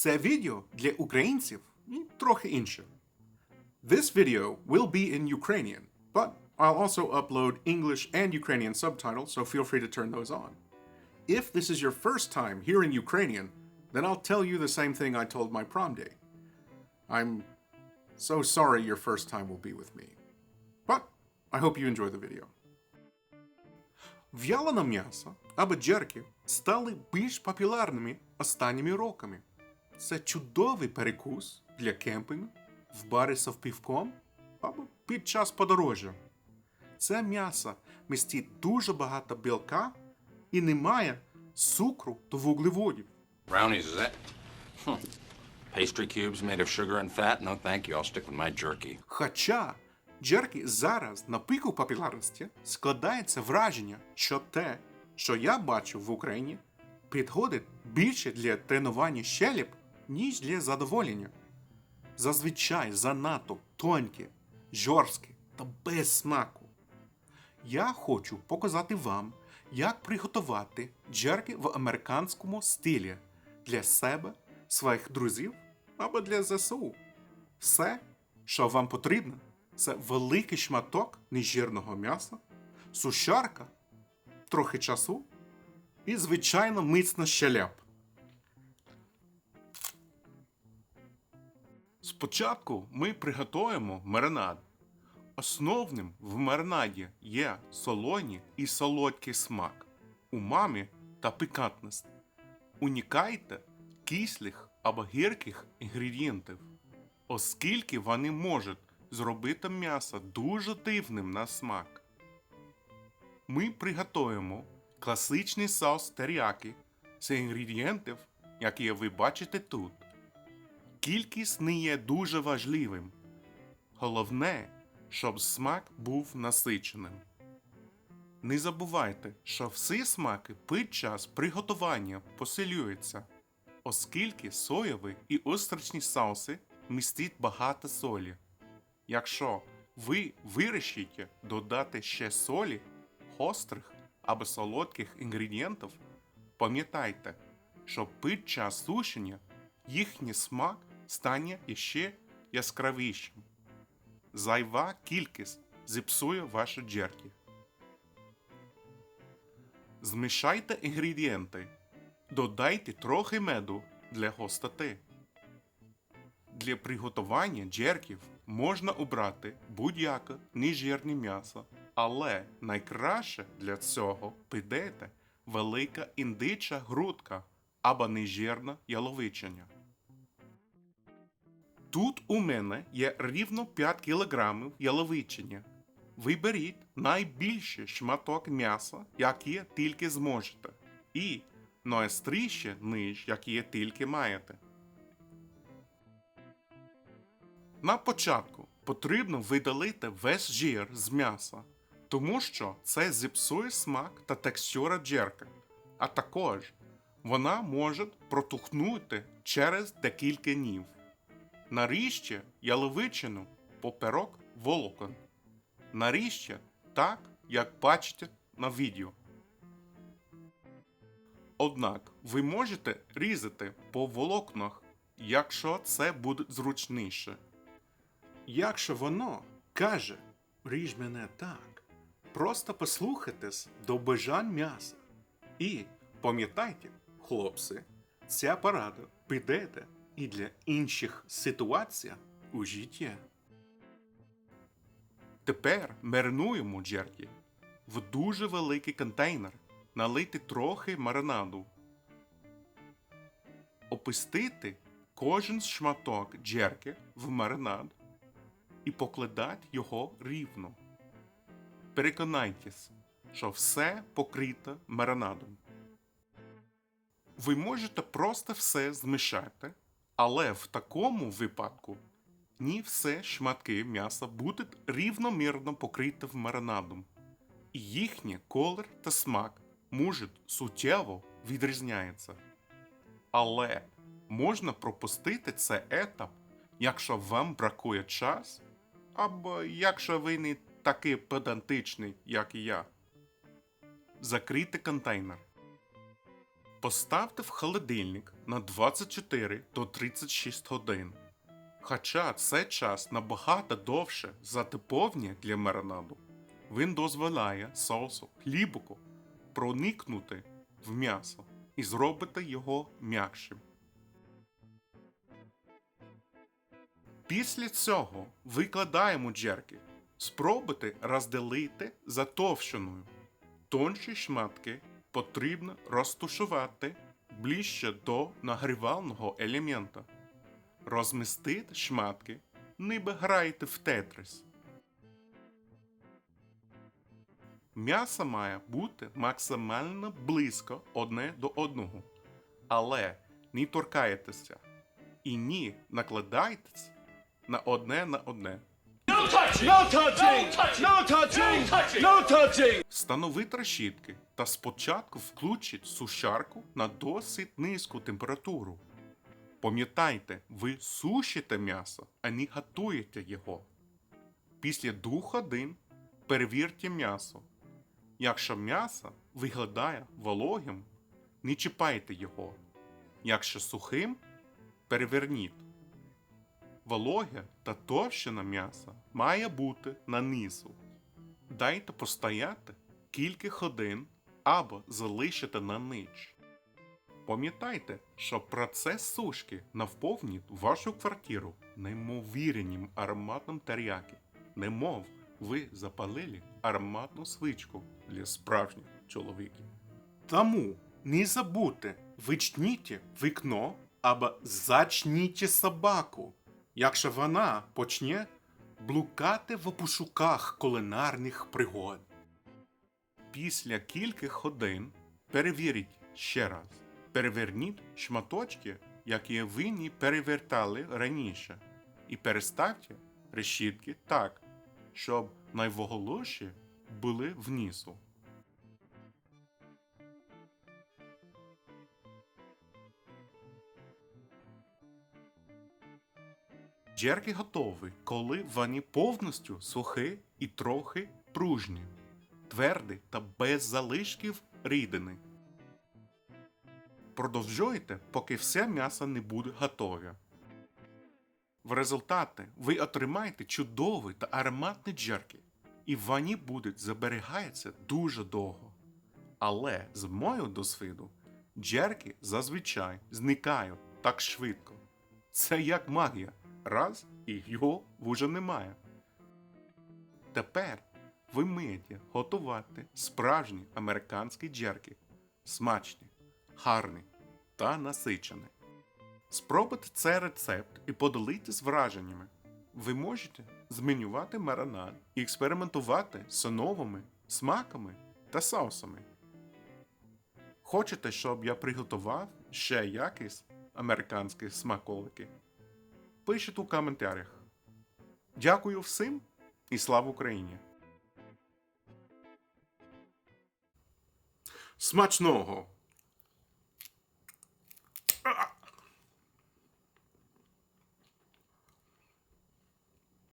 Це відео для українців і трохи інше. This video will be in Ukrainian, but I'll also upload English and Ukrainian subtitles, so feel free to turn those on. If this is your first time hearing Ukrainian, then I'll tell you the same thing I told my prom date. I'm so sorry your first time will be with me. But I hope you enjoy the video. В'ялене м'ясо або джерки стали більш популярними останніми роками. Це чудовий перекус для кемпінгу, в барі з пивком або під час подорожжя. Це м'ясо містить дуже багато білка і не має цукру та вуглеводів. Brownies, is that? Pastry cubes made of sugar and fat? No, thank you. I'll stick with my jerky. Хоча джерки зараз на пику популярності, складається враження, що те, що я бачу в Україні, підходить більше для тренування щелеп, ніж для задоволення. Зазвичай занадто тонке, жорстке та без смаку. Я хочу показати вам, як приготувати джерки в американському стилі для себе, своїх друзів або для ЗСУ. Все, що вам потрібно, це великий шматок нежирного м'яса, сушарка, трохи часу і, звичайно, міцна щелеп. Спочатку ми приготуємо маринад. Основним в маринаді є солоні і солодкий смак, умамі та пікантність. Уникайте кислих або гірких інгредієнтів, оскільки вони можуть зробити м'ясо дуже дивним на смак. Ми приготуємо класичний соус теріякі з інгредієнтів, які ви бачите тут. Кількість не є дуже важливим. Головне, щоб смак був насиченим. Не забувайте, що всі смаки під час приготування посилюються, оскільки соєві і остричні соуси містять багато солі. Якщо ви вирішите додати ще солі, гострих або солодких інгредієнтів, пам'ятайте, що під час сушення їхній смак стане іще яскравішим. Зайва кількість зіпсує ваші джерки. Змішайте інгредієнти. Додайте трохи меду для густоти. Для приготування джерків можна обрати будь-яке нежирне м'ясо, але найкраще для цього підійде велика індича грудка або нежирна яловичина. Тут у мене є рівно 5 кг яловичини. Виберіть найбільший шматок м'яса, який тільки зможете, і найостріший ніж, який тільки маєте. На початку потрібно видалити весь жир з м'яса, тому що це зіпсує смак та текстура джерки, а також вона може протухнути через декілька днів. Наріжте яловичину поперек волокон. Наріжте так, як бачите на відео. Однак ви можете різати по волокнах, якщо це буде зручніше. Якщо воно каже «ріж мене так», просто послухайтесь до бажань м'яса. І пам'ятайте, хлопці, ця порада підійде і для інших ситуацій у житті. Тепер маринуємо джерки. В дуже великий контейнер налити трохи маринаду. Опустити кожен шматок джерки в маринад і покладати його рівно. Переконайтесь, що все покрито маринадом. Ви можете просто все змішати, але в такому випадку не всі шматки м'яса будуть рівномірно покриті маринадом, і їхній колір та смак можуть суттєво відрізнятися. Але можна пропустити цей етап, якщо вам бракує час, або якщо ви не такий педантичний, як і я. Закрийте контейнер. Поставте в холодильник на 24 до 36 годин. Хоча цей час набагато довше за типовні для маринаду, він дозволяє соусу хлібику проникнути в м'ясо і зробити його м'якшим. Після цього викладаємо джерки. Спробуйте розділити за товщиною. Тонші шматки потрібно розташувати ближче до нагрівального елемента. Розмістити шматки, ніби граєте в тетрис. М'ясо має бути максимально близько одне до одного, але не торкайтеся і не накладайтесь на одне. No touching! No touching! No touching! Встановіть решітки та спочатку включіть сушарку на досить низьку температуру. Пам'ятайте, ви сушите м'ясо, а не готуєте його. Після 2 годин перевірте м'ясо. Якщо м'ясо виглядає вологим, не чіпайте його. Якщо сухим, переверніть. Вологе та товщина м'яса має бути нанизу. Дайте постояти кілька годин або залишите на ніч. Пам'ятайте, що процес сушки наповнить вашу квартиру неймовірним ароматом теріякі, немов ви запалили ароматну свічку для справжніх чоловіків. Тому не забудьте, вичніть вікно або зачніть собаку, якщо вона почне блукати в пошуках кулінарних пригод. Після кількох годин перевіріть ще раз. Переверніть шматочки, які ви не перевертали раніше, і переставте решітки так, щоб найвугліші були внизу. Джерки готові, коли вони повністю сухі і трохи пружні, тверді та без залишків рідини. Продовжуйте, поки все м'ясо не буде готове. В результаті ви отримаєте чудові та ароматні джерки, і вони будуть зберігатися дуже довго. Але з мого досвіду, джерки зазвичай зникають так швидко. Це як магія. Раз і його вже немає. Тепер ви вмієте готувати справжні американські джерки. Смачні, гарні та насичені. Спробуйте цей рецепт і поділіться враженнями. Ви можете змінювати маринад і експериментувати з новими смаками та соусами. Хочете, щоб я приготував ще якісь американські смаколики? Пишіть у коментарях. Дякую всім і слава Україні! Смачного!